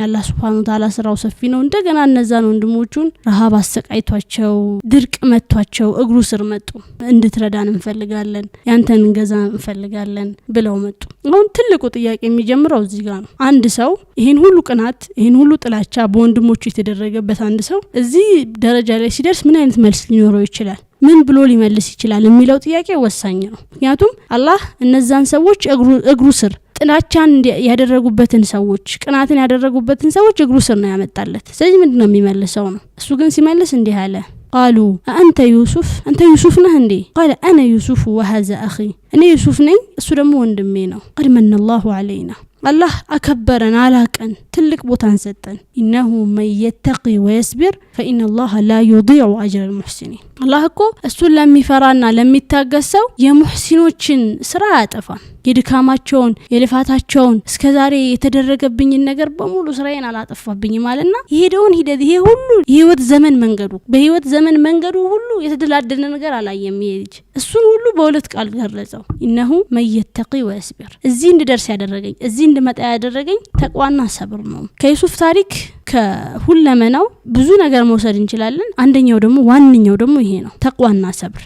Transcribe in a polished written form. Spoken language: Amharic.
ያላህ Subhanahu Ta'ala ስራው ሰፊ ነው እንደገና እነዛን ወንድሞቹን ረሃብ አሰቃይቷቸው ድርቅ መቷቸው እግሩ ስር መጡ እንድትረዳን እንፈልጋለን ያንተን ገዛ እንፈልጋለን ብለው መጡ አሁን ትልቁ ጥያቄ የሚጀምረው እዚህ ጋር ነው አንድ ሰው ይሄን ሁሉ ቅናት ይሄን ሁሉ ጥላቻ በወንድሞቹ የተደረገበት አንድ ሰው እዚህ ደረጃ ላይ ሲደርስ ምን አይነት መልስ ሊኖረው ይችላል ምን ብሎ ሊመልስ ይችላል የሚለው ጥያቄ ወሳኝ ነው ምክንያቱም አላህ እነዛን ሰዎች እግሩ ስር ጥላቻን ያደረጉበትን ሰዎች ቅናትን ያደረጉበትን ሰዎች እግሩ ስር ነው ያመጣለት ስለዚህ ምንድነው የሚመልሰው ነው እሱ ግን ሲመልስ እንዲህ አለ قالوا انت يوسف ነህ እንዴ قال انا يوسف وهذا اخي እኔ ዩሱፍ ነኝ እሱ ደግሞ ወንድሜ ነው قد من الله علينا الله أكبرنا علاقاً تلك بوتان ستن إنه من يتقي ويصبر فإن الله لا يضيع أجر المحسنين الله كو السلة مفرانا لم يتاقسوا يمحسنوچن سرعة أفان يدكاماتشون يلفاتاتشون اسكذاري يتدرقبني النقر بمولو سرعين على أطفابني مالنا يهدون هي هلو يهود زمن منقرو بهيوت زمن منقرو هلو يتدلعدن النقر على يميج السن هلو بولتك على الغرزو إنه من يتقي ويصبر الزين درس يدرقين الزين እንደመጣ ያደረገኝ ተቋና ሰብር ነው ከዩሱፍ ታሪክ ከሁለመናው ብዙ ነገር መውሰድ እንችላለን አንደኛው ደግሞ ዋንኛው ደግሞ ይሄ ነው ተቋና ሰብር